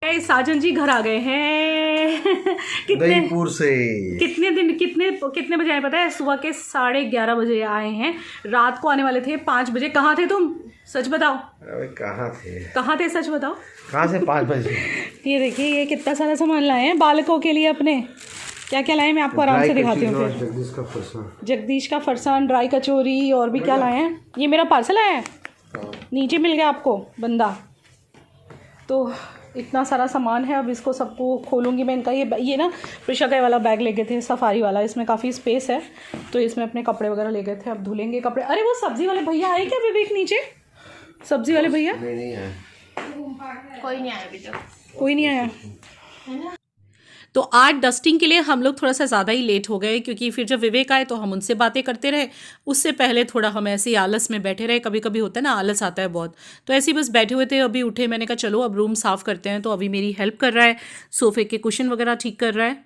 गए साजन जी घर आ गए हैं दहीपुर से कितने बजे आए पता है? सुबह के 11:30 बजे आए हैं। रात को आने वाले थे 5 बजे। कहाँ थे तुम? सच बताओ। अरे कहाँ थे सच बताओ। कहाँ से 5 बजे? ये देखिए, ये कितना सारा सामान लाए हैं बालकों के लिए अपने। क्या क्या लाए मैं आपको आराम से दिखाती हूँ। फिर जगदीश का फरसान, ड्राई कचौरी, और भी क्या लाए हैं। ये मेरा पार्सल आया है, नीचे मिल गया आपको बंदा। तो इतना सारा सामान है, अब इसको सबको खोलूँगी मैं। इनका ये ना प्रिशा का वाला बैग ले गए थे, सफारी वाला। इसमें काफ़ी स्पेस है, तो इसमें अपने कपड़े वगैरह ले गए थे। अब धुलेंगे कपड़े। अरे वो सब्ज़ी वाले भैया आए क्या विवेक नीचे? सब्ज़ी वाले भैया नहीं आए। कोई नहीं आया अभी तक, कोई नहीं आया। तो आज डस्टिंग के लिए हम लोग थोड़ा सा ज़्यादा ही लेट हो गए, क्योंकि फिर जब विवेक आए तो हम उनसे बातें करते रहे। उससे पहले थोड़ा हम ऐसे ही आलस में बैठे रहे। कभी कभी होता है ना, आलस आता है बहुत, तो ऐसे ही बस बैठे हुए थे। अभी उठे, मैंने कहा चलो अब रूम साफ़ करते हैं। तो अभी मेरी हेल्प कर रहा है, सोफ़े के कुशन वगैरह ठीक कर रहा है।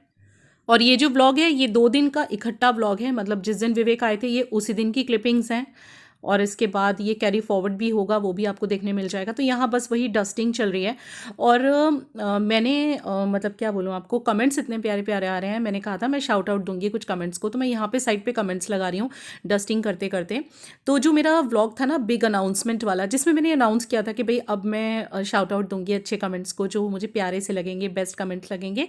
और ये जो व्लॉग है, ये 2 दिन का इकट्ठा व्लॉग है। मतलब जिस दिन विवेक आए थे ये उसी दिन की क्लिपिंग्स हैं, और इसके बाद ये कैरी फॉरवर्ड भी होगा, वो भी आपको देखने मिल जाएगा। तो यहाँ बस वही डस्टिंग चल रही है। और मैंने मतलब क्या बोलूँ आपको, कमेंट्स इतने प्यारे प्यारे आ रहे हैं। मैंने कहा था मैं शाउट आउट दूंगी कुछ कमेंट्स को, तो मैं यहाँ पे साइड पे कमेंट्स लगा रही हूँ डस्टिंग करते करते। तो जो मेरा व्लॉग था ना बिग अनाउंसमेंट वाला, जिसमें मैंने अनाउंस किया था कि भाई अब मैं शाउट आउट दूंगी अच्छे कमेंट्स को, जो मुझे प्यारे से लगेंगे, बेस्ट कमेंट्स लगेंगे।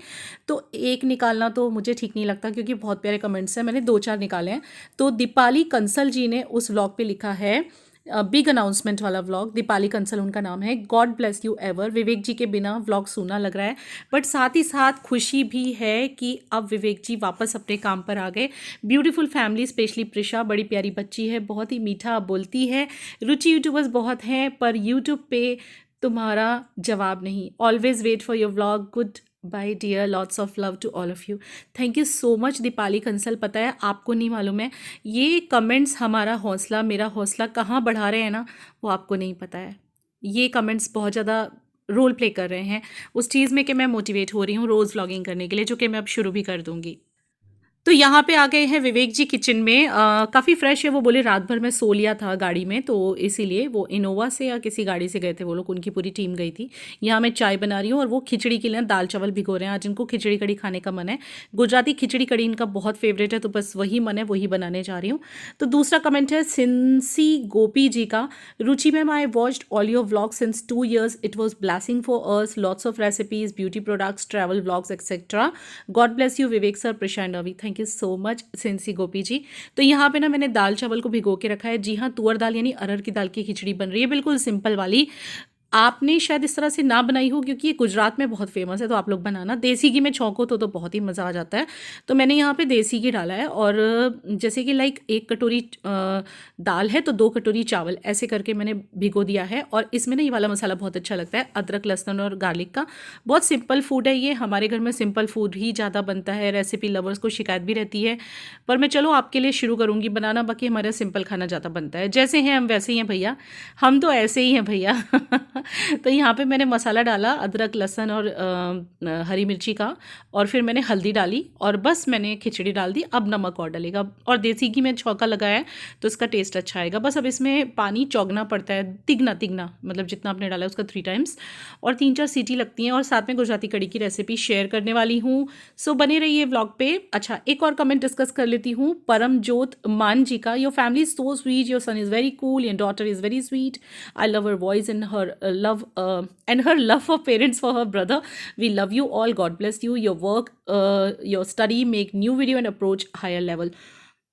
तो एक निकालना तो मुझे ठीक नहीं लगता, क्योंकि बहुत प्यारे कमेंट्स हैं। मैंने 2-4 निकाले हैं। तो दीपाली कंसल जी ने उस व्लॉग पे लिखा है, बिग अनाउंसमेंट वाला व्लॉग। दीपाली कंसल उनका नाम है। God bless you ever. Vivek ji के बिना व्लॉग सूना लग रहा है, बट साथ ही साथ खुशी भी है कि अब विवेक जी वापस अपने काम पर आ गए। ब्यूटीफुल फैमिली, स्पेशली प्रिशा बड़ी प्यारी बच्ची है, बहुत ही मीठा बोलती है। रुचि यूट्यूबर्स बहुत हैं, पर यूट्यूब पे तुम्हारा जवाब नहीं। Always wait for your vlog. Good bye dear, lots of love to all of you. Thank you so much Deepali Kansal. पता है आपको नहीं मालूम है, ये कमेंट्स हमारा हौसला, मेरा हौसला कहाँ बढ़ा रहे हैं ना, वो आपको नहीं पता है। ये कमेंट्स बहुत ज़्यादा रोल प्ले कर रहे हैं उस चीज़ में कि मैं मोटिवेट हो रही हूँ रोज़ व्लॉगिंग करने के लिए, जो कि मैं अब शुरू भी कर दूँगी। तो यहाँ पे आ गए हैं विवेक जी किचन में। काफ़ी फ्रेश है। वो बोले रात भर मैं सो लिया था गाड़ी में, तो इसीलिए वो इनोवा से या किसी गाड़ी से गए थे वो लोग, उनकी पूरी टीम गई थी। यहाँ मैं चाय बना रही हूँ, और वो खिचड़ी के लिए दाल चावल भिगो रहे हैं। आज इनको खिचड़ी कड़ी खाने का मन है। गुजराती खिचड़ी कड़ी इनका बहुत फेवरेट है, तो बस वही मन है, वही बनाने जा रही हूँ। तो दूसरा कमेंट है सिंसी गोपी जी का। Ruchi ma'am, I watched all your vlog since 2 years. It was blessing for us, lots of recipes, beauty products, travel vlogs etcetera. God bless you Vivek sir, Prisha and Avi. Thank you so much Sincy Gopi ji. तो यहाँ पे ना मैंने दाल चावल को भिगो के रखा है। जी हाँ, तुअर दाल यानी अरहर की दाल की खिचड़ी बन रही है, बिल्कुल सिंपल वाली। आपने शायद इस तरह से ना बनाई हो, क्योंकि ये गुजरात में बहुत फेमस है, तो आप लोग बनाना। देसी घी में छौंको तो बहुत ही मज़ा आ जाता है। तो मैंने यहाँ पे देसी घी डाला है, और जैसे कि लाइक 1 कटोरी दाल है तो 2 कटोरी चावल, ऐसे करके मैंने भिगो दिया है। और इसमें ना ये वाला मसाला बहुत अच्छा लगता है, अदरक लहसुन और गार्लिक का। बहुत सिंपल फूड है ये, हमारे घर में सिंपल फूड ही ज़्यादा बनता है। रेसिपी लवर्स को शिकायत भी रहती है, पर मैं चलो आपके लिए शुरू करूँगी बनाना। बाकी हमारा सिंपल खाना ज़्यादा बनता है, जैसे हैं हम वैसे ही हैं भैया, हम तो ऐसे ही हैं भैया। तो यहाँ पे मैंने मसाला डाला, अदरक लहसुन और हरी मिर्ची का, और फिर मैंने हल्दी डाली, और बस मैंने खिचड़ी डाल दी। अब नमक और डालेगा, और देसी घी में छौंका लगाया है तो इसका टेस्ट अच्छा आएगा। बस अब इसमें पानी चौगना पड़ता है, तिगना मतलब जितना आपने डाला है उसका 3 times, और 3-4 सीटी लगती हैं। और साथ में गुजराती कड़ी की रेसिपी शेयर करने वाली हूँ, सो बने रहिए व्लॉग पे। अच्छा, एक और कमेंट डिस्कस कर लेती हूँ परमजोत मान जी का। Your family is so sweet, your son is very cool, your daughter is very sweet, I love her voice and her love and her love for parents, for her brother. We love you all. God bless you. Your work, your study, make new video and approach higher level.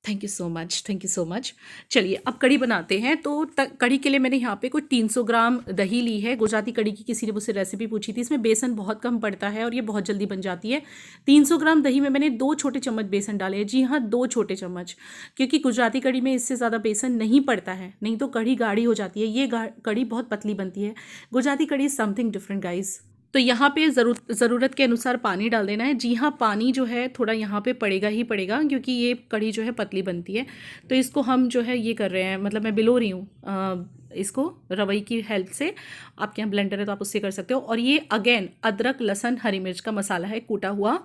Thank you so much, thank you so much. चलिए अब कड़ी बनाते हैं। तो कड़ी के लिए मैंने यहाँ पे कुछ 300 ग्राम दही ली है। गुजराती कड़ी की किसी ने मुझसे रेसिपी पूछी थी, इसमें बेसन बहुत कम पड़ता है और ये बहुत जल्दी बन जाती है। 300 ग्राम दही में मैंने 2 छोटे चम्मच बेसन डाले हैं। जी हाँ, 2 छोटे चम्मच, क्योंकि गुजराती कड़ी में इससे ज़्यादा बेसन नहीं पड़ता है, नहीं तो कड़ी गाढ़ी हो जाती है। ये कड़ी बहुत पतली बनती है। गुजराती कड़ी इज़ समथिंग डिफरेंट गाइज। तो यहाँ पे ज़रूरत के अनुसार पानी डाल देना है। जी हाँ, पानी जो है थोड़ा यहाँ पे पड़ेगा ही पड़ेगा, क्योंकि ये कढ़ी जो है पतली बनती है। तो इसको हम जो है ये कर रहे हैं, मतलब मैं बिलो रही हूँ इसको रवई की हेल्प से। आपके यहाँ ब्लेंडर है तो आप उससे कर सकते हो। और ये अगेन अदरक, लहसुन, हरी मिर्च का मसाला है कूटा हुआ,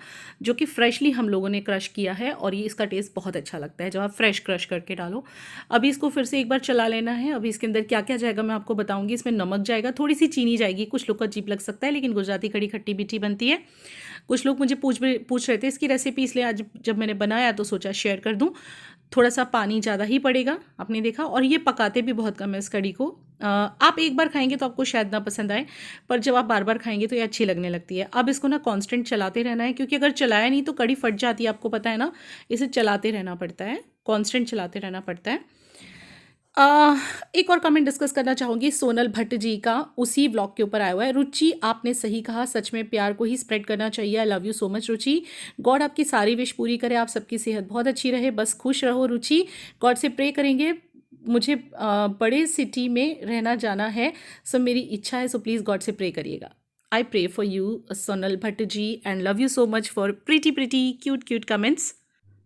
जो कि फ्रेशली हम लोगों ने क्रश किया है, और ये इसका टेस्ट बहुत अच्छा लगता है जब आप फ्रेश क्रश करके डालो। अभी इसको फिर से एक बार चला लेना है। अभी इसके अंदर क्या क्या जाएगा मैं आपको बताऊँगी। इसमें नमक जाएगा, थोड़ी सी चीनी जाएगी, कुछ लोग को अजीब लग सकता है लेकिन गुजराती कड़ी खट्टी मीठी बनती है। कुछ लोग मुझे पूछ रहे थे इसकी रेसिपी, इसलिए आज जब मैंने बनाया तो सोचा शेयर कर दूं। थोड़ा सा पानी ज़्यादा ही पड़ेगा, आपने देखा। और ये पकाते भी बहुत कम है इस कड़ी को। आप एक बार खाएंगे तो आपको शायद ना पसंद आए, पर जब आप बार बार खाएंगे तो ये अच्छी लगने लगती है। अब इसको ना कांस्टेंट चलाते रहना है, क्योंकि अगर चलाया नहीं तो कड़ी फट जाती है, आपको पता है ना। इसे चलाते रहना पड़ता है, कांस्टेंट चलाते रहना पड़ता है। एक और कमेंट डिस्कस करना चाहूँगी सोनल भट्ट जी का, उसी व्लॉग के ऊपर आया हुआ है। रुचि, आपने सही कहा, सच में प्यार को ही स्प्रेड करना चाहिए। I love you so much Ruchi. God आपकी सारी विश पूरी करे, आप सबकी सेहत बहुत अच्छी रहे, बस खुश रहो रुचि। गॉड से प्रे करेंगे। मुझे बड़े सिटी में रहना जाना है, सो मेरी इच्छा है, सो प्लीज़ गॉड से प्रे करिएगा। I pray for you Sonal Bhatt ji, and love you so much for pretty cute comments.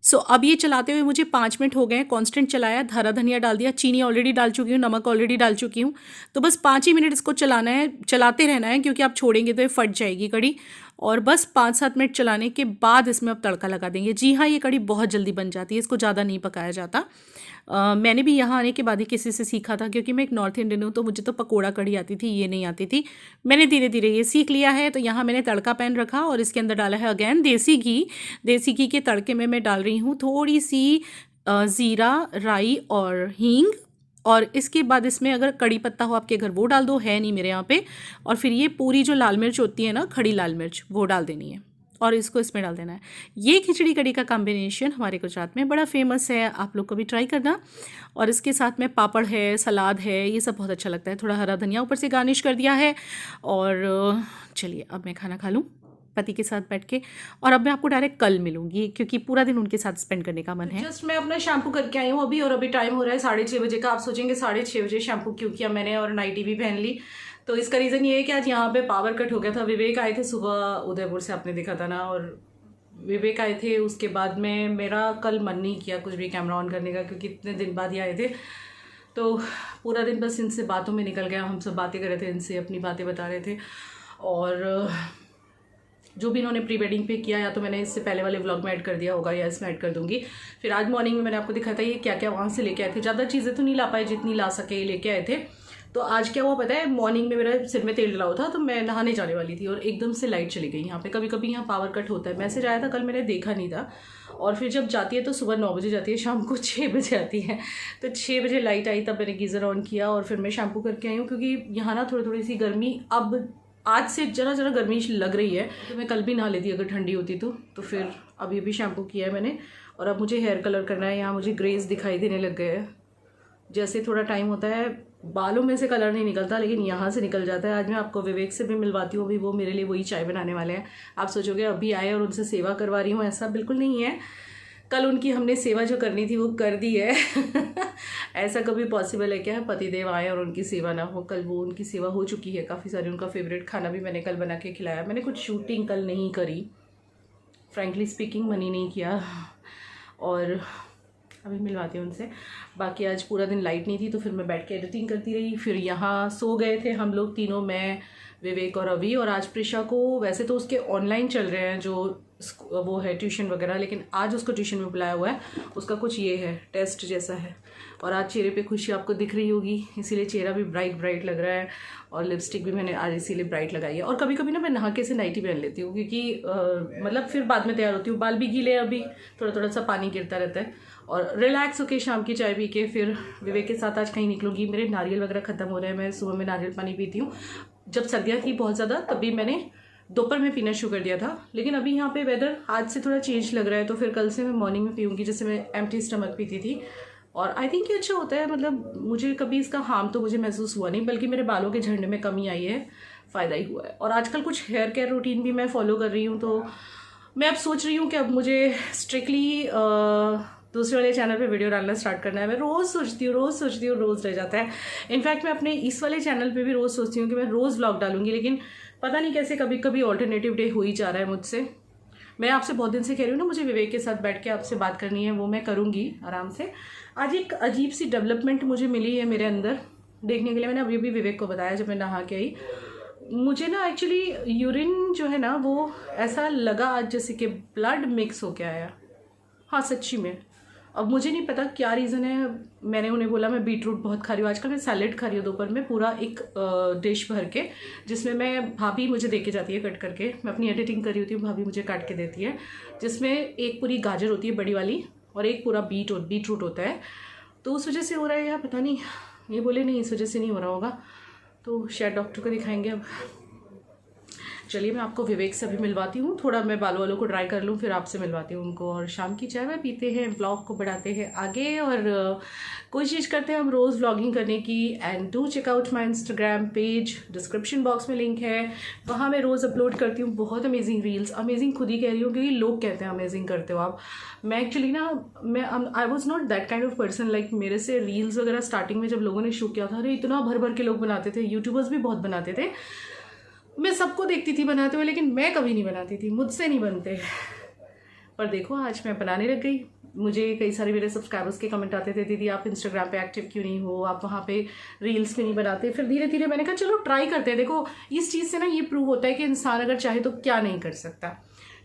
So अब ये चलाते हुए मुझे 5 मिनट हो गए हैं। कांस्टेंट चलाया, हरा धनिया डाल दिया, चीनी ऑलरेडी डाल चुकी हूँ, नमक ऑलरेडी डाल चुकी हूँ। तो बस 5 ही मिनट इसको चलाना है, चलाते रहना है, क्योंकि आप छोड़ेंगे तो ये फट जाएगी कड़ी। और बस 5-7 मिनट चलाने के बाद इसमें अब तड़का लगा देंगे। जी हाँ, ये कड़ी बहुत जल्दी बन जाती है, इसको ज़्यादा नहीं पकाया जाता। मैंने भी यहाँ आने के बाद ही किसी से सीखा था, क्योंकि मैं एक नॉर्थ इंडियन हूँ, तो मुझे तो पकोड़ा कड़ी आती थी, ये नहीं आती थी। मैंने धीरे धीरे ये सीख लिया है। तो यहाँ मैंने तड़का पैन रखा और इसके अंदर डाला है अगेन देसी घी। देसी घी के तड़के में मैं डाल रही हूँ थोड़ी सी ज़ीरा, राई और हींग। और इसके बाद इसमें अगर कड़ी पत्ता हो आपके घर वो डाल दो, है नहीं मेरे यहाँ पे। और फिर ये पूरी जो लाल मिर्च होती है ना, खड़ी लाल मिर्च, वो डाल देनी है और इसको इसमें डाल देना है। ये खिचड़ी कड़ी का कॉम्बिनेशन हमारे गुजरात में बड़ा फेमस है, आप लोग को भी ट्राई करना। और इसके साथ में पापड़ है, सलाद है, ये सब बहुत अच्छा लगता है। थोड़ा हरा धनिया ऊपर से गार्निश कर दिया है। और चलिए अब मैं खाना खा लूँ पति के साथ बैठ के, और अब मैं आपको डायरेक्ट कल मिलूंगी, क्योंकि पूरा दिन उनके साथ स्पेंड करने का मन है। जस्ट मैं अपना शैम्पू करके आई हूँ अभी, और अभी टाइम हो रहा है 6:30 बजे का। आप सोचेंगे 6:30 बजे शैम्पू क्यों किया मैंने, और नाइटी भी पहन ली। तो इसका रीज़न ये है कि आज यहाँ पे पावर कट हो गया था। विवेक आए थे सुबह उदयपुर से, आपने देखा था ना, और विवेक आए थे। उसके बाद में मेरा कल मन नहीं किया कुछ भी कैमरा ऑन करने का, क्योंकि इतने दिन बाद ही आए थे। तो पूरा दिन बस इनसे बातों में निकल गया। हम सब बातें कर रहे थे, इनसे अपनी बातें बता रहे थे। और जो भी इन्होंने प्री वेडिंग पे किया, या तो मैंने इससे पहले वाले व्लॉग में ऐड कर दिया होगा, या इसमें ऐड कर दूंगी। फिर आज मॉर्निंग में मैंने आपको दिखाया था ये क्या क्या वहाँ से लेके आए थे। ज़्यादा चीज़ें तो नहीं ला पाए, जितनी ला सके ये लेके आए थे। तो आज क्या हुआ पता है, मॉर्निंग में मेरा सिर में तेल डला हुआ था, तो मैं नहाने जाने वाली थी और एकदम से लाइट चली गई। यहाँ पे कभी कभी यहाँ पावर कट होता है। मैसेज आया था कल, मैंने देखा नहीं था। और फिर जब जाती है तो सुबह 9 बजे जाती है, शाम को 6 बजे आती है। तो 6 बजे लाइट आई, तब मैंने गीज़र ऑन किया और फिर मैं शैम्पू करके आई हूँ, क्योंकि यहाँ ना थोड़ी सी गर्मी अब आज से जरा गर्मी लग रही है। तो मैं कल भी नहा लेती अगर ठंडी होती तो फिर अभी भी शैम्पू किया है मैंने। और अब मुझे हेयर कलर करना है। यहाँ मुझे ग्रेस दिखाई देने लग गए हैं। जैसे थोड़ा टाइम होता है बालों में से कलर नहीं निकलता, लेकिन यहाँ से निकल जाता है। आज मैं आपको विवेक से भी मिलवाती हूँ, अभी वो मेरे लिए वही चाय बनाने वाले हैं। आप सोचोगे अभी आए और उनसे सेवा करवा रही हूँ, ऐसा बिल्कुल नहीं है। कल उनकी हमने सेवा जो करनी थी वो कर दी है। ऐसा कभी पॉसिबल है क्या है पतिदेव आए और उनकी सेवा ना हो। कल वो उनकी सेवा हो चुकी है काफ़ी सारी। उनका फेवरेट खाना भी मैंने कल बना के खिलाया। मैंने कुछ शूटिंग कल नहीं करी, फ्रैंकली स्पीकिंग, मन ही नहीं किया। और अभी मिलवाती हूँ उनसे। बाकी आज पूरा दिन लाइट नहीं थी, तो फिर मैं बैठ के एडिटिंग करती रही। फिर यहाँ सो गए थे हम लोग तीनों, मैं, विवेक और अभी। और आज प्रिशा को, वैसे तो उसके ऑनलाइन चल रहे हैं जो वो है ट्यूशन वगैरह, लेकिन आज उसको ट्यूशन में बुलाया हुआ है। उसका कुछ ये है, टेस्ट जैसा है। और आज चेहरे पे खुशी आपको दिख रही होगी, इसीलिए चेहरा भी ब्राइट लग रहा है। और लिपस्टिक भी मैंने आज इसीलिए ब्राइट लगाई है। और कभी कभी ना मैं नहा के से नाइटी पहन लेती हूँ, क्योंकि मतलब फिर बाद में तैयार होती हूँ। बाल भी गीले, अभी थोड़ा सा पानी गिरता रहता है। और रिलैक्स होके शाम की चाय पी के फिर विवेक के साथ आज कहीं निकलूंगी। मेरे नारियल वगैरह ख़त्म हो रहे हैं। मैं सुबह में नारियल पानी पीती हूँ। जब सर्दियाँ थी बहुत ज़्यादा, तभी मैंने दोपहर में पीना शुरू कर दिया था। लेकिन अभी यहाँ पे वेदर आज से थोड़ा चेंज लग रहा है, तो फिर कल से मैं मॉर्निंग में पीऊँगी, जैसे मैं एम्प्टी स्टमक पीती थी। और आई थिंक ये अच्छा होता है। मतलब मुझे कभी इसका हार्म तो मुझे महसूस हुआ नहीं, बल्कि मेरे बालों के झड़ने में कमी आई है, फ़ायदा ही हुआ है। और आजकल कुछ हेयर केयर रूटीन भी मैं फॉलो कर रही हूँ। तो मैं अब सोच रही हूँ कि अब मुझे स्ट्रिक्टली दूसरे वाले चैनल पे वीडियो डालना स्टार्ट करना है। मैं रोज़ सोचती हूँ, रोज़ रह जाता है। इनफैक्ट मैं अपने इस वाले चैनल पे भी रोज़ सोचती हूँ कि मैं रोज़ व्लॉग डालूंगी, लेकिन पता नहीं कैसे कभी कभी ऑल्टरनेटिव डे हो ही जा रहा है मुझसे। मैं आपसे बहुत दिन से कह रही हूँ ना, मुझे विवेक के साथ बैठ के आपसे बात करनी है, वो मैं करूँगी आराम से। आज एक अजीब सी डेवलपमेंट मुझे मिली है मेरे अंदर। देखने के लिए। मैंने अभी भी विवेक को बताया जब मैं नहा के आई, मुझे ना एक्चुअली यूरिन जो है ना वो ऐसा लगा आज जैसे कि ब्लड मिक्स हो के आया। हाँ सच्ची में। अब मुझे नहीं पता क्या रीज़न है। मैंने उन्हें बोला मैं बीटरूट बहुत खा रही हूँ आजकल, मैं सैलेड खा रही हूँ दोपहर में पूरा एक डिश भर के, जिसमें मैं, भाभी मुझे दे के जाती है कट करके, मैं अपनी एडिटिंग कर रही होती हूँ, भाभी मुझे काट के देती है, जिसमें एक पूरी गाजर होती है बड़ी वाली और एक पूरा बीटरूट होता है। तो उस वजह से हो रहा है या पता नहीं, ये बोले नहीं इस वजह से नहीं हो रहा होगा, तो शायद डॉक्टर को दिखाएंगे अब। चलिए मैं आपको विवेक से अभी मिलवाती हूँ, थोड़ा मैं बालों वालों को ड्राई कर लूँ, फिर आपसे मिलवाती हूँ उनको, और शाम की चाय वाय पीते हैं, ब्लॉग को बढ़ाते हैं आगे, और कोशिश करते हैं हम रोज़ व्लॉगिंग करने की। And do check out my Instagram page, description box में लिंक है, वहाँ मैं रोज़ अपलोड करती हूँ बहुत अमेजिंग रील्स। अमेजिंग खुद ही कह रही हूँ क्योंकि लोग कहते हैं अमेजिंग करते हो आप। मैं एक्चुअली ना, I was not that kind of person, like मेरे से रील्स वगैरह स्टार्टिंग में जब लोगों ने शूट किया था, अरे इतना भर भर के लोग बनाते थे, यूट्यूबर्स भी बहुत बनाते थे, मैं सबको देखती थी बनाते हुए, लेकिन मैं कभी नहीं बनाती थी, मुझसे नहीं बनते। पर देखो आज मैं बनाने लग गई। मुझे कई सारे मेरे सब्सक्राइबर्स के कमेंट आते थे, दीदी आप इंस्टाग्राम पे एक्टिव क्यों नहीं हो, आप वहाँ पे रील्स में नहीं बनाते। फिर धीरे धीरे मैंने कहा चलो ट्राई करते हैं। देखो इस चीज़ से ना ये प्रूव होता है कि इंसान अगर चाहे तो क्या नहीं कर सकता,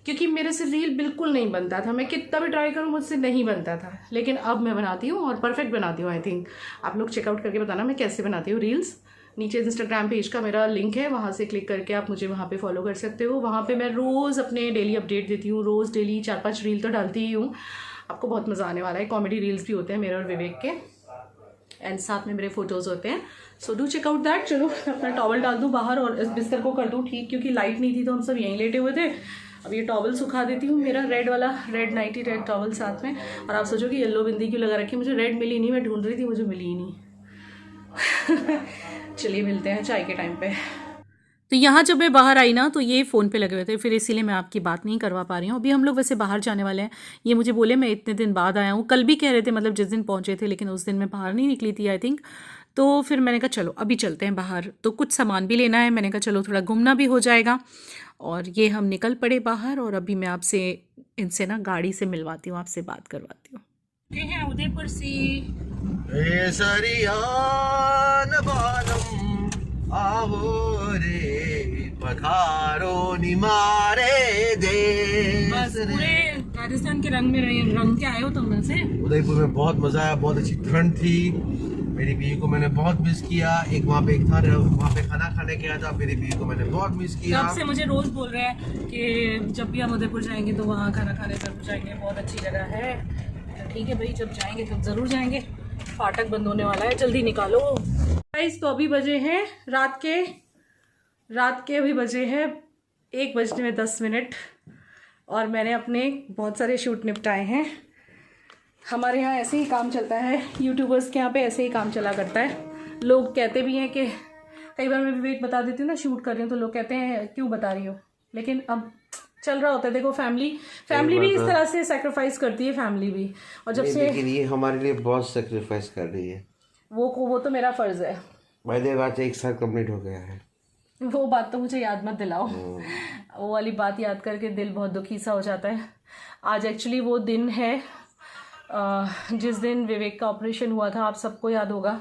क्योंकि मेरे से रील बिल्कुल नहीं बनता था, मैं कितना भी ट्राई करूँ मुझसे नहीं बनता था, लेकिन अब मैं बनाती हूँ और परफेक्ट बनाती हूँ। आई थिंक आप लोग चेकआउट करके बताना मैं कैसे बनाती हूँ रील्स। नीचे इंस्टाग्राम पेज का मेरा लिंक है, वहाँ से क्लिक करके आप मुझे वहाँ पे फॉलो कर सकते हो। वहाँ पे मैं रोज़ अपने डेली अपडेट देती हूँ, रोज़ डेली 4-5 रील तो डालती ही हूँ। आपको बहुत मज़ा आने वाला है। कॉमेडी रील्स भी होते हैं मेरे और विवेक के, एंड साथ में मेरे फोटोज़ होते हैं, so do check out that. चलो अपना टॉवल डाल दूँ बाहर और इस बिस्तर को कर दूँ ठीक, क्योंकि लाइट नहीं थी तो हम सब यहीं लेटे हुए थे। अब ये टॉवल सुखा देती हूँ, मेरा रेड नाइटी रेड टॉवल साथ में। और आप सोचो कि येलो बिंदी क्यों लगा रखी, मुझे रेड मिली नहीं, मैं ढूंढ रही थी, मुझे मिली ही नहीं। चलिए मिलते हैं चाय के टाइम पे। तो यहाँ जब मैं बाहर आई ना तो ये फ़ोन पे लगे हुए थे, फिर इसीलिए मैं आपकी बात नहीं करवा पा रही हूँ। अभी हम लोग वैसे बाहर जाने वाले हैं। ये मुझे बोले मैं इतने दिन बाद आया हूँ, कल भी कह रहे थे, मतलब जिस दिन पहुँचे थे, लेकिन उस दिन मैं बाहर नहीं निकली थी आई थिंक। तो फिर मैंने कहा चलो अभी चलते हैं बाहर, तो कुछ सामान भी लेना है, मैंने कहा चलो थोड़ा घूमना भी हो जाएगा। और ये हम निकल पड़े बाहर, और अभी मैं आपसे इनसे ना गाड़ी से मिलवाती हूँ, आपसे बात करवाती हूँ। हैं उदयपुर से आवो रे पधारो निमारे दे। बस पूरे राजस्थान के रंग में रंग के आए हो तुम से। उदयपुर में बहुत मजा आया, बहुत अच्छी ठंड थी। मेरी बीवी को मैंने बहुत मिस किया। एक वहाँ पे खाना खाने गया था, मेरी बीवी को मैंने बहुत मिस किया। तब से मुझे रोज बोल रहे हैं कि जब भी हम उदयपुर जाएंगे तो वहाँ खाना खाने जरूर जाएंगे, बहुत अच्छी जगह है। तो ठीक है भाई, जब जाएंगे तब जरूर जाएंगे। फाटक बंद होने वाला है, जल्दी निकालो गाइस। तो अभी बजे हैं रात के अभी बजे हैं 1:10, और मैंने अपने बहुत सारे शूट निपटाए हैं। हमारे यहाँ ऐसे ही काम चलता है, यूट्यूबर्स के यहाँ पे ऐसे ही काम चला करता है। लोग कहते भी हैं कि, कई बार मैं विवेक बता देती हूँ ना शूट कर रही हूँ, तो लोग कहते हैं क्यों बता रही हो, लेकिन अब चल रहा होता है। देखो फैमिली भी इस तरह से सेक्रीफाइस करती है, फैमिली भी। और जब से, लेकिन ये हमारे लिए बहुत सेक्रीफाइस कर रही है। वो तो मेरा फर्ज है। मेरे बात 1 साल कंप्लीट हो गया है। वो बात तो मुझे याद मत दिलाओ। वो वाली बात याद करके दिल बहुत दुखी सा हो जाता है। आज एक्चुअली वो दिन है जिस दिन विवेक का ऑपरेशन हुआ था। आप सबको याद होगा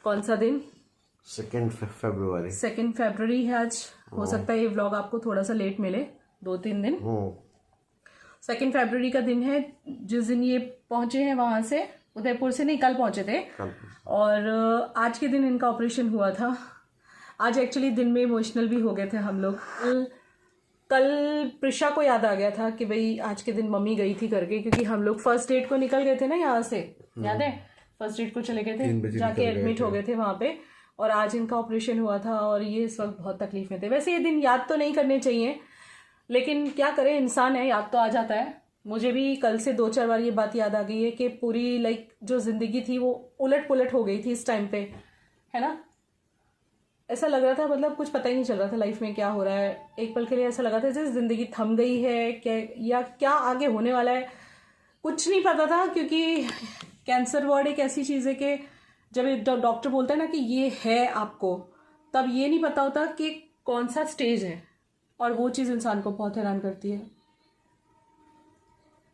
कौन सा दिन? 2 फरवरी है आज। हो सकता है ये व्लॉग आपको थोड़ा सा लेट मिले, 2-3 दिन। 2 फरवरी का दिन है जिस दिन ये पहुंचे हैं वहां से, उदयपुर से नहीं, कल पहुंचे थे। और आज के दिन इनका ऑपरेशन हुआ था। आज एक्चुअली दिन में इमोशनल भी हो गए थे हम लोग। कल प्रिशा को याद आ गया था कि भाई आज के दिन मम्मी गई थी करके, क्योंकि हम लोग फर्स्ट डेट को निकल गए थे ना यहाँ से, याद है? फर्स्ट डेट को चले गए थे, जाके एडमिट हो गए थे वहाँ पे, और आज इनका ऑपरेशन हुआ था, और ये इस वक्त बहुत तकलीफ में थे। वैसे ये दिन याद तो नहीं करने चाहिए, लेकिन क्या करें, इंसान है, याद तो आ जाता है। मुझे भी कल से 2-4 बार ये बात याद आ गई है कि पूरी लाइक जो जिंदगी थी वो उलट पुलट हो गई थी इस टाइम पे, है ना? ऐसा लग रहा था, मतलब कुछ पता ही नहीं चल रहा था लाइफ में क्या हो रहा है। एक पल के लिए ऐसा लगा था जैसे जिंदगी थम गई है क्या, या क्या आगे होने वाला है, कुछ नहीं पता था। क्योंकि कैंसर वार्ड एक ऐसी चीज़ है कि जब डॉक्टर बोलता है ना कि ये है आपको, तब ये नहीं पता होता कि कौन सा स्टेज है, और वो चीज़ इंसान को बहुत हैरान करती है।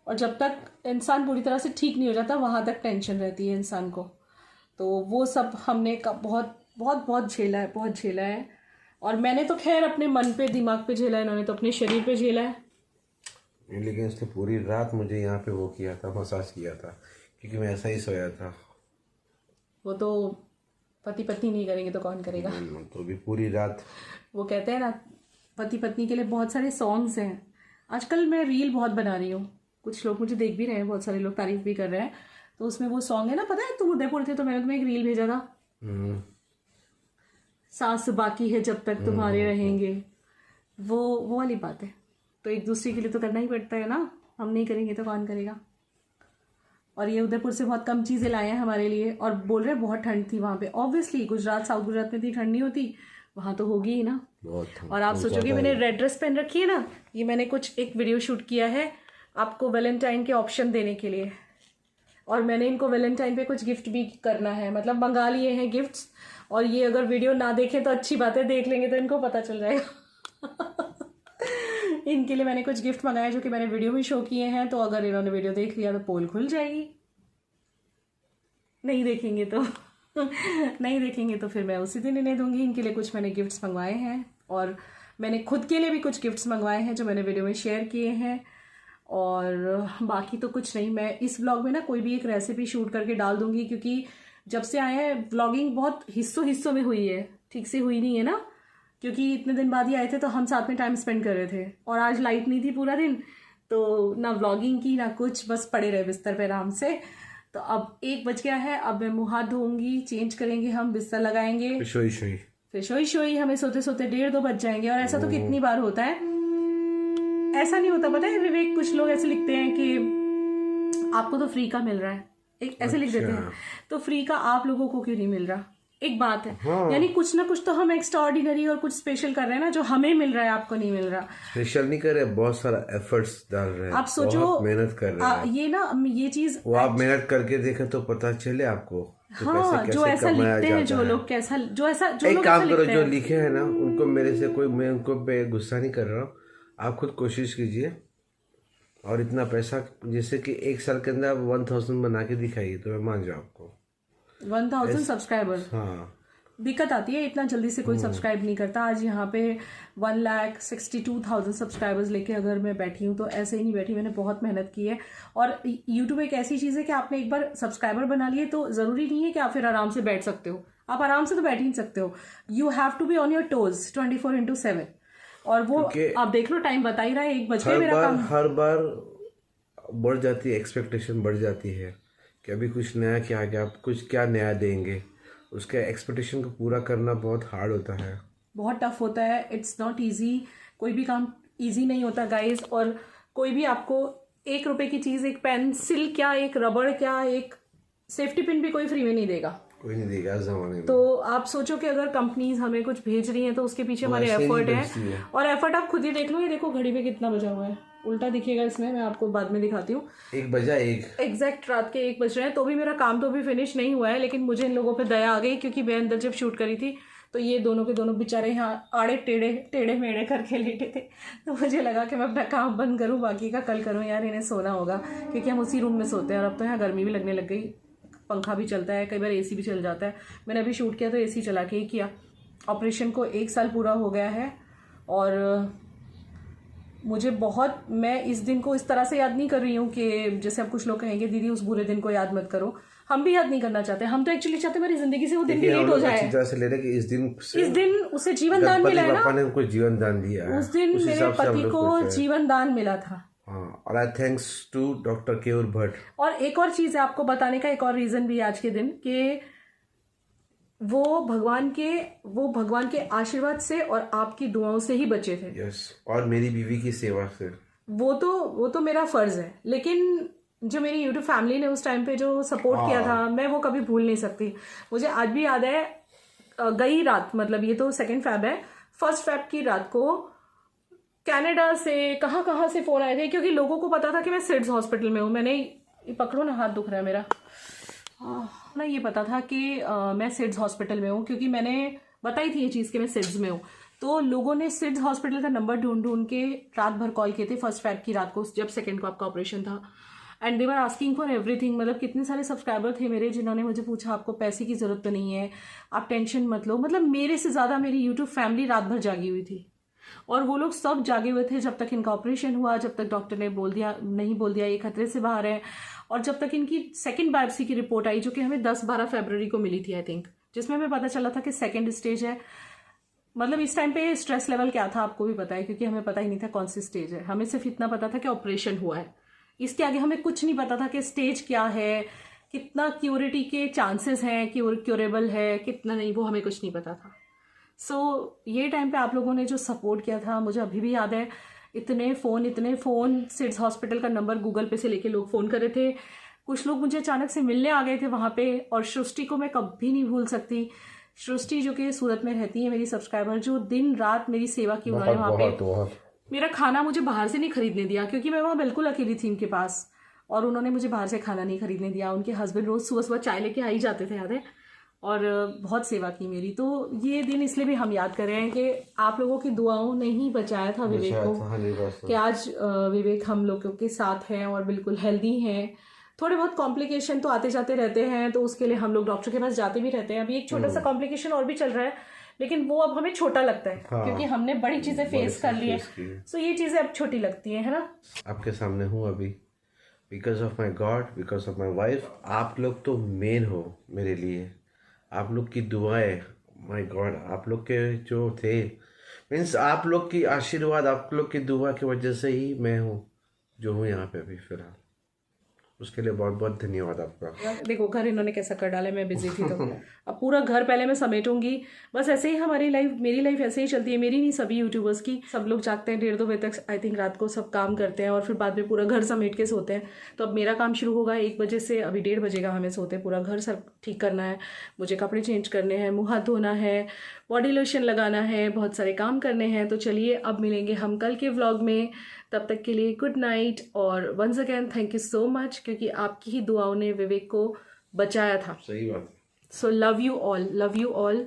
और जब तक इंसान पूरी तरह से ठीक नहीं हो जाता, वहाँ तक टेंशन रहती है इंसान को। तो वो सब हमने बहुत बहुत बहुत झेला है, बहुत झेला है। और मैंने तो खैर अपने मन पे दिमाग पे झेला है, इन्होंने तो अपने शरीर पे झेला है। लेकिन उसने पूरी रात मुझे यहाँ पे वो किया था, मसाज किया था, क्योंकि मैं ऐसा ही सोया था। वो तो पति पत्नी नहीं करेंगे तो कौन करेगा। तो भी पूरी रात। वो कहते हैं ना, पति पत्नी के लिए बहुत सारे सॉन्ग्स हैं। आजकल मैं रील बहुत बना रही हूँ, कुछ लोग मुझे देख भी रहे हैं, बहुत सारे लोग तारीफ भी कर रहे हैं। तो उसमें वो सॉन्ग है ना, पता है तुम उदयपुर थे तो मैंने तुम्हें एक रील भेजा था, सांस बाकी है जब तक तुम्हारे रहेंगे, वो वाली बात है। तो एक दूसरे के लिए तो करना ही पड़ता है ना, हम नहीं करेंगे तो कौन करेगा। और ये उदयपुर से बहुत कम चीज़ें लाए हैं हमारे लिए, और बोल रहे हैं बहुत ठंड थी वहाँ पे। ऑब्वियसली गुजरात, साउथ गुजरात में इतनी ठंड नहीं होती, वहाँ तो होगी ही ना। और आप सोचोगे मैंने रेड ड्रेस पहन रखी है ना, ये मैंने कुछ एक वीडियो शूट किया है आपको वैलेंटाइन के ऑप्शन देने के लिए। और मैंने इनको वैलेंटाइन पे कुछ गिफ्ट भी करना है, मतलब मंगा लिए हैं गिफ्ट्स। और ये अगर वीडियो ना देखें तो अच्छी बात है, देख लेंगे तो इनको पता चल जाएगा। इनके लिए मैंने कुछ गिफ्ट मंगाए जो कि मैंने वीडियो में शो किए हैं। तो अगर इन्होंने वीडियो देख लिया तो पोल खुल जाएगी, नहीं देखेंगे तो नहीं देखेंगे तो फिर मैं उसी दिन इन्हें दूंगी। इनके लिए कुछ मैंने गिफ्ट्स मंगवाए हैं, और मैंने खुद के लिए भी कुछ गिफ्ट्स मंगवाए हैं जो मैंने वीडियो में शेयर किए हैं। और बाकी तो कुछ नहीं। मैं इस व्लॉग में ना कोई भी एक रेसिपी शूट करके डाल दूंगी, क्योंकि जब से आए हैं व्लॉगिंग बहुत हिस्सों में हुई है, ठीक से हुई नहीं है ना, क्योंकि इतने दिन बाद ही आए थे तो हम साथ में टाइम स्पेंड कर रहे थे। और आज लाइट नहीं थी पूरा दिन, तो ना व्लॉगिंग की ना कुछ, बस पड़े रहे बिस्तर पे आराम से। तो अब 1 बज गया है, अब मैं मुँह हाथ धोऊंगी, चेंज करेंगे, हम बिस्तर लगाएंगे, फिर शोई हमें सोते सोते 1:30-2 बज जाएंगे। और ऐसा तो कितनी बार होता है, ऐसा नहीं होता पता है विवेक, कुछ लोग ऐसे लिखते हैं कि आपको तो फ्री का मिल रहा है, एक ऐसे लिख देते हैं, तो फ्री का आप लोगों को क्यों नहीं मिल रहा। एक बात है, यानी कुछ ना कुछ तो हम एक्स्ट्रा ऑर्डिनरी और कुछ स्पेशल कर रहे हैं ना, जो हमें मिल रहा है आपको नहीं मिल रहा। स्पेशल नहीं कर रहे, बहुत सारा एफर्ट्स डाल रहे हैं, आप सोचो, मेहनत कर रहे हैं। ये ना ये चीज वो आप मेहनत करके देखे तो पता चले आपको। हाँ, जो ऐसा लिखते हैं जो लोग, कैसा जो ऐसा जो एक लोग काम करो, जो लिखे हैं ना उनको मेरे से कोई, मैं उनको पे गुस्सा नहीं कर रहा हूँ, आप खुद कोशिश कीजिए और इतना पैसा, जैसे कि 1 साल के अंदर 1000 बना के दिखाइए तो मैं मान जाऊँ आपको। 1000 सब्सक्राइबर। हाँ, दिक्कत आती है, इतना जल्दी से कोई सब्सक्राइब नहीं करता। आज यहाँ पे 1,62,000 सब्सक्राइबर्स लेके अगर मैं बैठी हूँ तो ऐसे ही नहीं बैठी, मैंने बहुत मेहनत की है। और यूट्यूब एक ऐसी चीज़ है कि आपने एक बार सब्सक्राइबर बना लिए तो ज़रूरी नहीं है कि आप फिर आराम से बैठ सकते हो, आप आराम से तो बैठ ही नहीं सकते हो। You have to be on your toes 24/7। और वो आप देख लो, टाइम बता ही रहा है 1 बज गए मेरा काम। हर बार बढ़ जाती है, एक्सपेक्टेशन बढ़ जाती है कि अभी कुछ नया क्या आ गया, आप कुछ क्या नया देंगे, उसके एक्सपेक्टेशन को पूरा करना बहुत हार्ड होता है, बहुत टफ होता है। इट्स नॉट ईजी, कोई भी काम ईजी नहीं होता गाइज। और कोई भी आपको 1 रुपए की चीज़, एक पेंसिल क्या, एक रबड़ क्या, एक सेफ्टी पिन भी कोई फ्री में नहीं देगा, कोई नहीं देगा इस जमाने में। तो आप सोचो कि अगर कंपनीज हमें कुछ भेज रही हैं तो उसके पीछे हमारे एफर्ट है। और एफर्ट आप खुद ही देख लो, ये देखो घड़ी पे कितना बजा हुआ है, उल्टा दिखेगा इसमें, मैं आपको बाद में दिखाती हूँ। 1 बजा 1 एग्जैक्ट रात के 1 बज रहे हैं, तो भी मेरा काम तो भी फिनिश नहीं हुआ है। लेकिन मुझे इन लोगों पे दया आ गई, क्योंकि मैं अंदर जब शूट करी थी तो ये दोनों के दोनों बेचारे यहाँ आड़े टेढ़े मेढ़े करके लेटे थे। तो मुझे लगा कि मैं अपना काम बंद करूँ, बाकी का कल करूँ यार, इन्हें सोना होगा, क्योंकि हम उसी रूम में सोते हैं। और अब तो यहाँ गर्मी भी लगने लग गई, पंखा भी चलता है, कई बार एसी भी चल जाता है। मैंने अभी शूट किया तो एसी चला के ही किया। ऑपरेशन को 1 साल पूरा हो गया है, और मुझे बहुत, मैं इस दिन को इस तरह से याद नहीं कर रही हूँ कि जैसे अब कुछ लोग कहेंगे दीदी उस बुरे दिन को याद मत करो, हम भी याद नहीं करना चाहते। हम तो एक्चुअली चाहते मेरी जिंदगी से वो दिन डिलीट हो जाए। अच्छी तरह से ले रहे कि इस दिन उसे जीवन दान मिला है ना, ने उनको जीवन दान दिया है, उस दिन मेरे पति को जीवन दान मिला था। और I thanks to doctor Keyur Bhatt. और एक और चीज है आपको बताने का, एक और रीजन भी है आज के दिन, कि वो भगवान के आशीर्वाद से और आपकी दुआओं से ही बचे थे। यस, और मेरी बीवी की सेवा से। वो तो मेरा फर्ज है, लेकिन जो मेरी यूट्यूब फैमिली ने उस टाइम पे जो सपोर्ट किया था, मैं वो कभी भूल नहीं सकती। मुझे आज भी याद है, गई रात, मतलब ये तो 2 फैब है, 1 फैब की रात को कनाडा से कहाँ से फोन आए थे, क्योंकि लोगों को पता था कि मैं सिड्स हॉस्पिटल में हूँ। मैंने ये पकड़ो ना, हाथ दुख रहा है मेरा, ना ये पता था कि मैं सिड्स हॉस्पिटल में हूँ, क्योंकि मैंने बताई थी ये चीज़ कि मैं सिड्स में हूँ। तो लोगों ने सिड्स हॉस्पिटल का नंबर ढूंढ के रात भर कॉल किए थे 1 फैब की रात को, जब 2 को आपका ऑपरेशन था। And they were asking for everything. मतलब कितने सारे सब्सक्राइबर थे मेरे जिन्होंने मुझे पूछा आपको पैसे की ज़रूरत तो नहीं है, आप टेंशन मत लो। मतलब मेरे से ज़्यादा मेरी यूट्यूब फैमिली रात भर जागी हुई थी, और वो लोग सब जागे हुए थे जब तक इनका ऑपरेशन हुआ, जब तक डॉक्टर ने नहीं बोल दिया ये खतरे से बाहर है, और जब तक इनकी सेकंड बायोप्सी की रिपोर्ट आई जो कि हमें 10-12 फरवरी को मिली थी आई थिंक, जिसमें हमें पता चला था कि सेकंड स्टेज है। मतलब इस टाइम पे स्ट्रेस लेवल क्या था आपको भी पता है, क्योंकि हमें पता ही नहीं था कौन सी स्टेज है। हमें सिर्फ इतना पता था कि ऑपरेशन हुआ है, इसके आगे हमें कुछ नहीं पता था कि स्टेज क्या है, कितना क्योरिटी के चांसेस हैं, क्योरेबल है कितना नहीं, वो हमें कुछ नहीं पता था। ये टाइम पे आप लोगों ने जो सपोर्ट किया था मुझे अभी भी याद है। इतने फ़ोन सिड्स हॉस्पिटल का नंबर गूगल पे से लेके लोग फ़ोन कर रहे थे। कुछ लोग मुझे अचानक से मिलने आ गए थे वहाँ पे, और सृष्टि को मैं कभी नहीं भूल सकती। सृष्टि जो कि सूरत में रहती है, मेरी सब्सक्राइबर, जो दिन रात मेरी सेवा की उन्होंने वहाँ पे। मेरा खाना मुझे बाहर से नहीं खरीदने दिया, क्योंकि मैं वहाँ बिल्कुल अकेली थी उनके पास, और उन्होंने मुझे बाहर से खाना नहीं खरीदने दिया। उनके हस्बैंड रोज़ सुबह सुबह चाय लेके आ ही जाते थे, याद है, और बहुत सेवा की मेरी। तो ये दिन इसलिए भी हम याद कर रहे हैं कि आप लोगों की दुआओं ने ही बचाया था विवेक को, कि आज विवेक हम लोगों के साथ हैं और बिल्कुल हेल्दी हैं। थोड़े बहुत कॉम्प्लिकेशन तो आते जाते रहते हैं, तो उसके लिए हम लोग डॉक्टर के पास जाते भी रहते हैं। अभी एक छोटा सा कॉम्प्लिकेशन और भी चल रहा है, लेकिन वो अब हमें छोटा लगता है, क्योंकि हमने बड़ी चीजें फेस कर ली है। सो ये चीजें अब छोटी लगती है ना। आपके सामने हूँ अभी, because of my God, because of my wife. आप लोग तो मेन हो मेरे लिए, आप लोग की दुआएं, माय गॉड, आप लोग के जो थे, मीन्स आप लोग की आशीर्वाद, आप लोग की दुआ की वजह से ही मैं हूँ जो हूँ यहाँ पे अभी फिलहाल। उसके लिए बहुत बहुत धन्यवाद आपका। देखो घर इन्होंने कैसा कर डाला है, मैं बिजी थी तो अब पूरा घर पहले मैं समेटूंगी। बस ऐसे ही हमारी लाइफ, मेरी लाइफ ऐसे ही चलती है, मेरी नहीं सभी यूट्यूबर्स की। सब लोग जागते हैं 1:30-2 बजे तक आई थिंक रात को, सब काम करते हैं और फिर बाद में पूरा घर समेट के सोते हैं। तो अब मेरा काम शुरू होगा 1 बजे से, अभी 1:30 बजेगा हमें सोते। पूरा घर सब ठीक करना है, मुझे कपड़े चेंज करने हैं, मुँह हाथ धोना है, बॉडी लोशन लगाना है, बहुत सारे काम करने हैं। तो चलिए अब मिलेंगे हम कल के व्लॉग में, तब तक के लिए गुड नाइट। और once again thank you so much, क्योंकि आपकी ही दुआओं ने विवेक को बचाया था। सही बात। So love you all, love you all.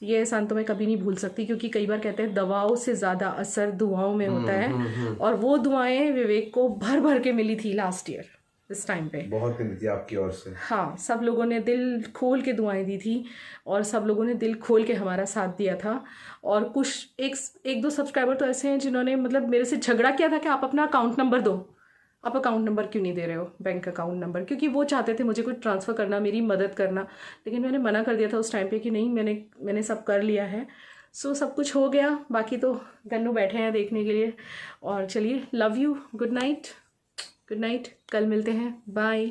ये एहसान तो मैं कभी नहीं भूल सकती, क्योंकि कई बार कहते हैं दवाओं से ज़्यादा असर दुआओं में होता है, और वो दुआएं विवेक को भर भर के मिली थी लास्ट ईयर इस टाइम पे, बहुत मिली थी आपकी ओर से। हाँ, सब लोगों ने दिल खोल के दुआएं दी थी, और सब लोगों ने दिल खोल के हमारा साथ दिया था। और कुछ एक दो सब्सक्राइबर तो ऐसे हैं जिन्होंने मतलब मेरे से झगड़ा किया था कि आप अपना अकाउंट नंबर दो। आप अकाउंट नंबर क्यों नहीं दे रहे हो, बैंक अकाउंट नंबर, क्योंकि वो चाहते थे मुझे कुछ ट्रांसफ़र करना, मेरी मदद करना, लेकिन मैंने मना कर दिया था उस टाइम पे कि नहीं, मैंने सब कर लिया है। सो सब कुछ हो गया, बाकी तो गन्नू बैठे हैं देखने के लिए। और चलिए, love you, good night, good night, कल मिलते हैं, बाय।